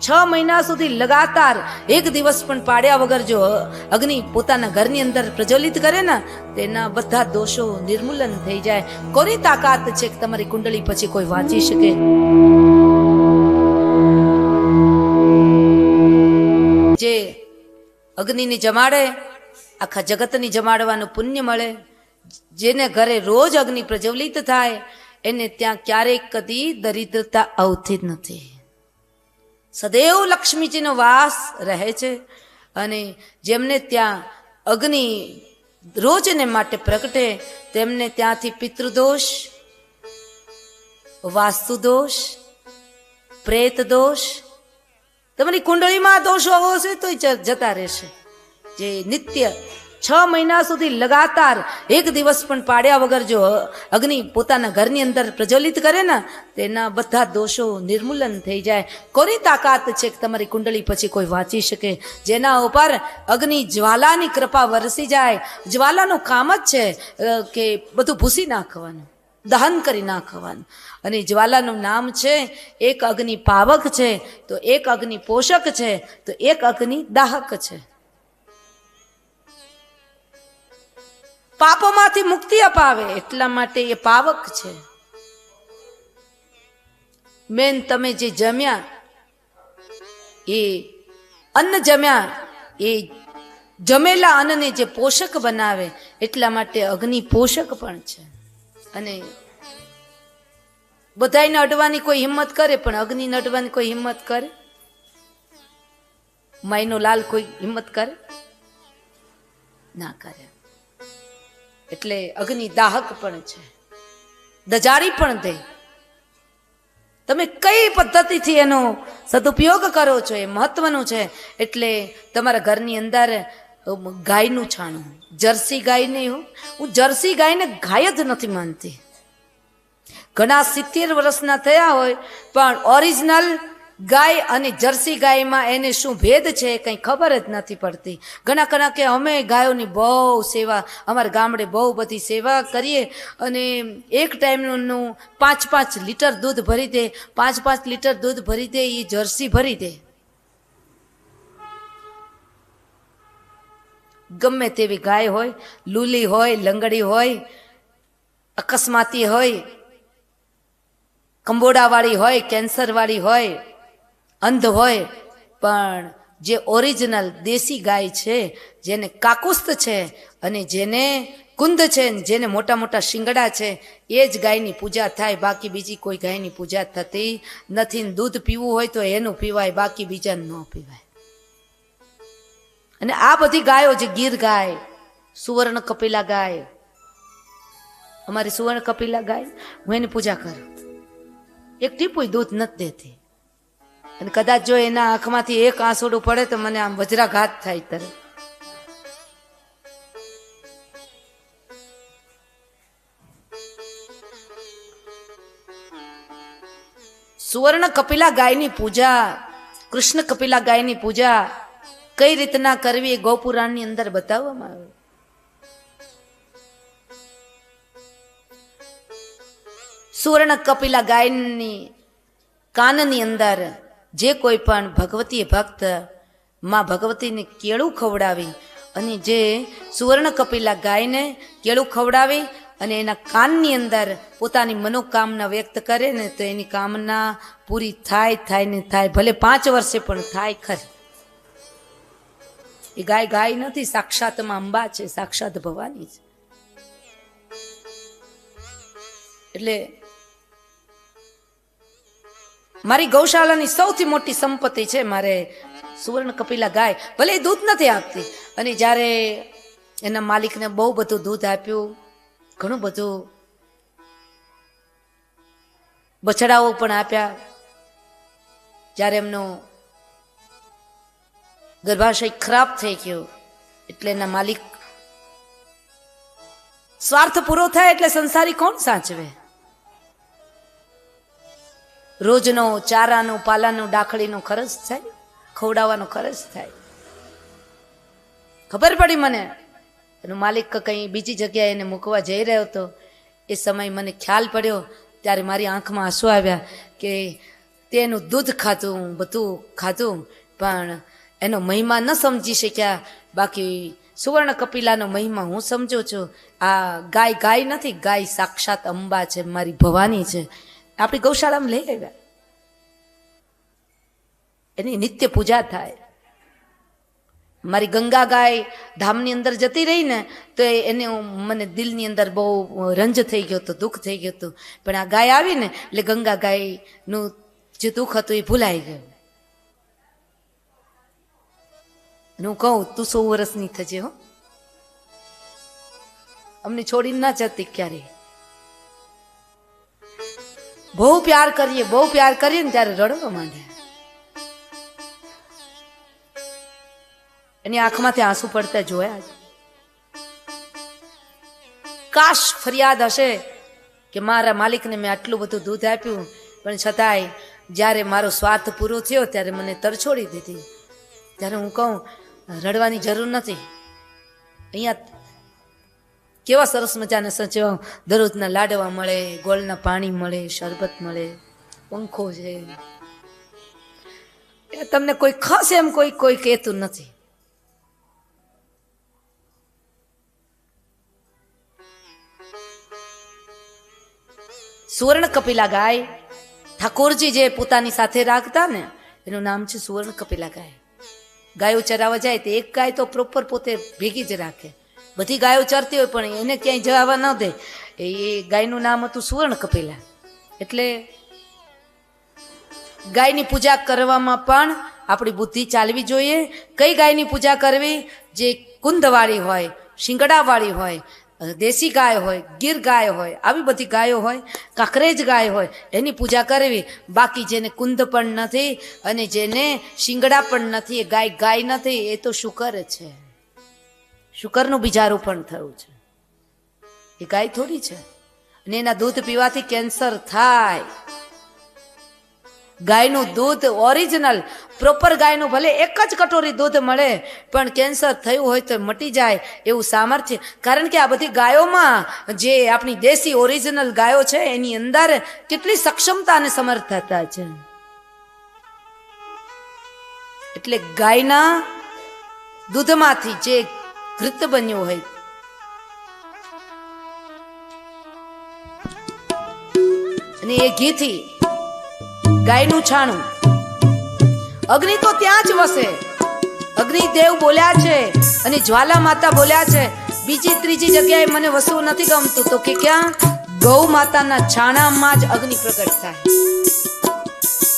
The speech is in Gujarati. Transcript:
6 મહિના સુધી લગાતાર એક દિવસ પણ પાડ્યા વગર જો અગ્નિ પોતાના ઘરની અંદર પ્રજ્વલિત કરે ને, તેના બધા દોષો નિર્મૂલન થઈ જાય. કોની તાકાત છે કે તમારી કુંડળી પછી કોઈ વાંચી શકે? જે અગ્નિની જમાડે આખા જગતની જમાડવાનું પુણ્ય મળે. જેને ઘરે રોજ અગ્નિ પ્રજ્વલિત થાય એને ત્યાં ક્યારેક કદી દરિદ્રતા આવતી જ નથી. સદૈવ લક્ષ્મીજીનો વાસ રહે છે. અને જેમને ત્યાં અગ્નિ રોજને માટે પ્રગટે તેમને ત્યાંથી પિતૃદોષ, વાસ્તુદોષ, પ્રેત દોષ, તમારી કુંડળીમાં દોષો હશે તો જતા રહેશે. જે નિત્ય 6 મહિના સુધી લગાતાર એક દિવસ પણ પાડ્યા વગર જો અગ્નિ પોતાના ઘરની અંદર પ્રજ્વલિત કરે ને, તેના બધા દોષો નિર્મૂલન થઈ જાય. કોની તાકાત છે કે તમારી કુંડળી પછી કોઈ વાંચી શકે? જેના ઉપર અગ્નિ જ્વાલાની કૃપા વરસી જાય. જ્વાલાનું કામ જ છે કે બધું ભૂસી નાખવાનું, દહન કરી નાખવાનું. અને જ્વાલાનું નામ છે, એક અગ્નિ પાવક છે, તો એક અગ્નિ પોષક છે, તો એક અગ્નિ દાહક છે. પાપોમાંથી મુક્તિ અપાવે એટલા માટે એ પાવક છે. મેન તમે જે જમ્યા એ અન્ન જમ્યા, એ જમેલા અન્નને જે પોષક બનાવે એટલા માટે અગ્નિ પોષક પણ છે. અને બધાને અડવાની કોઈ હિંમત કરે પણ અગ્નિને અડવાની કોઈ હિંમત કરે? માયનો લાલ કોઈ હિંમત કરે? ના કરે. એટલે અગ્નિ દાહક પણ છે, દજાડી પણ દે. તમે કઈ પદ્ધતિથી એનો સદુપયોગ કરો છો એ મહત્વનું છે. એટલે તમારા ઘરની અંદર ગાયનું છાણું, જર્સી ગાય નહીં હો, હું જર્સી ગાયને ગાય જ નથી માનતી. ઘણા 70 વર્ષના થયા હોય પણ ઓરિજિનલ ગાય અને જર્સી ગાયમાં એને શું ભેદ છે કંઈ ખબર જ નથી પડતી. ઘણા કે અમે ગાયોની બહુ સેવા, અમારા ગામડે બહુ બધી સેવા કરીએ અને એક ટાઈમનું 5-5 લીટર દૂધ ભરી દે, 5-5 લીટર દૂધ ભરી દે, એ જર્સી ભરી દે. ગમે તેવી ગાય હોય, લૂલી હોય, લંગડી હોય, અકસ્માતી હોય, કંબોડાવાળી હોય, કેન્સરવાળી હોય, અંધ હોય, પણ જે ઓરિજિનલ દેશી ગાય છે, જેને કાકુસ્ત છે અને જેને કુંદ છે, જેને મોટા મોટા શિંગડા છે, એ જ ગાયની પૂજા થાય. બાકી બીજી કોઈ ગાયની પૂજા થતી નથી. દૂધ પીવું હોય તો એનું પીવાય, બાકી બીજાનું ન પીવાય. અને આ બધી ગાયો જે ગીર ગાય, સુવર્ણ કપિલા ગાય, અમારી સુવર્ણ કપિલા ગાય, હું એની પૂજા કરું. એક ટીપું દૂધ નથી દેતી. અને કદાચ જો એના આંખમાંથી એક આંસુડું પડે તો મને આમ વજ્રાઘાત થાય. તરત સુવર્ણ કપિલા ગાયની પૂજા, કૃષ્ણ કપિલા ગાયની પૂજા કઈ રીતના કરવી એ ગૌપુરાણની અંદર બતાવવામાં આવ્યું. સુવર્ણ કપિલા ગાયની કાનની અંદર જે કોઈ પણ ભગવતી ભક્ત માં ભગવતીને કેળું ખવડાવી અને જે સુવર્ણ કપિલા ગાયને કેળું ખવડાવી અને એના કાનની અંદર પોતાની મનોકામના વ્યક્ત કરે ને, તો એની કામના પૂરી થાય ને થાય. ભલે 5 વર્ષે પણ થાય ખરી. એ ગાય નથી, સાક્ષાતમાં અંબા છે, સાક્ષાત ભવાની છે. એટલે મારી ગૌશાળાની સૌથી મોટી સંપત્તિ છે મારે સુવર્ણ કપિલા ગાય. ભલે એ દૂધ નથી આપતી, અને જ્યારે એના માલિકને બહુ બધું દૂધ આપ્યું, ઘણું બધું બછડાઓ પણ આપ્યા, જ્યારે એમનો ગર્ભાશય ખરાબ થઈ ગયો એટલે એના માલિક સ્વાર્થ પૂરો થાય એટલે સંસારી કોણ સાચવે? રોજનો ચારાનો, પાલાનો, ડાખડીનો ખર્ચ થાય, ખવડાવવાનો ખર્ચ થાય. ખબર પડી મને એનો માલિક કંઈ બીજી જગ્યાએ એને મૂકવા જઈ રહ્યો હતો. એ સમય મને ખ્યાલ પડ્યો ત્યારે મારી આંખમાં આંસુ આવ્યા કે તેનું દૂધ ખાધું, બધું ખાધું, પણ એનો મહિમા ન સમજી શક્યા. બાકી સુવર્ણ કપિલાનો મહિમા હું સમજું છું. આ ગાય ગાય નથી, ગાય સાક્ષાત અંબા છે, મારી ભવાની છે. આપણી ગૌશાળામાં લઈ આવ્યા, એની નિત્ય પૂજા થાય. મારી ગંગા ગાય ધામની અંદર જતી રહી ને તો એને મને દિલની અંદર બહુ રંજ થઈ ગયો હતો, દુઃખ થઈ ગયું હતું. પણ આ ગાય આવી ને એટલે ગંગા ગાયનું જે દુઃખ હતું એ ભૂલાઈ ગયું. હું કહું તું 100 વર્ષની થજે હો, અમને છોડીને ના જતી ક્યારે. બહુ પ્યાર કરીએ ને ત્યારે રડવા માંડે. એની આંખમાંથી આંસુ પડતા જોયા. કાશ ફરિયાદ હશે કે મારા માલિકને મેં આટલું બધું દૂધ આપ્યું, પણ છતાંય જ્યારે મારો સ્વાર્થ પૂરો થયો ત્યારે મને તરછોડી દીધી. ત્યારે હું કહું રડવાની જરૂર નથી. અહીંયા કેવા સરસ મજાના સચો દરરોજના લાડવા મળે, ગોળના પાણી મળે, શરબત મળે, પંખો છે. તમને કોઈ ખાસ એમ કોઈ કહેતું નથી. સુવર્ણ કપિલા ગાય ઠાકોરજી જે પોતાની સાથે રાખતા ને એનું નામ છે સુવર્ણ કપિલા ગાય. ગાયો ચરાવવા જાય તો એક ગાય તો પ્રોપર પોતે ભેગી જ રાખે. બધી ગાયો ચરતી હોય પણ એને ક્યાંય જવા ન દે. એ ગાયનું નામ હતું સુવર્ણ કપિલા. એટલે ગાયની પૂજા કરવામાં પણ આપણી બુદ્ધિ ચાલવી જોઈએ. કઈ ગાયની પૂજા કરવી? જે કુંદવાળી હોય, શિંગડાવાળી હોય, દેશી ગાય હોય, ગીર ગાય હોય, આવી બધી ગાયો હોય, કાંકરેજ ગાય હોય, એની પૂજા કરવી. બાકી જેને કુંદ પણ નથી અને જેને શિંગડા પણ નથી, એ ગાય નથી, એ તો શુકર છે. શુકરનું બીજારું પણ થયું છે, એ ગાય થોડી છે. અને એના દૂધ પીવાથી કેન્સર થાય. ગાયનું દૂધ ઓરિજિનલ પ્રોપર ગાયનું ભલે એક જ કટોરી દૂધ મળે પણ કેન્સર થયું હોય તો મટી જાય એવું સામર્થ્ય. કારણ કે આ બધી ગાયોમાં જે આપણી દેશી ઓરિજિનલ ગાયો છે એની અંદર કેટલી સક્ષમતા અને સમર્થતા છે. એટલે ગાયના દૂધમાંથી જે ઘૃત બન્યું હોય, અને એ ઘીથી ગાયનું છાણું, અગ્નિ તો ત્યાં જ વસે. અગ્નિદેવ બોલ્યા છે અને જ્વાલા માતા બોલ્યા છે. બીજી ત્રીજી જગ્યાએ મને વસવું નથી ગમતું. તો કે ક્યાં? ગૌ માતાના છાણામાં જ અગ્નિ પ્રગટ થાય.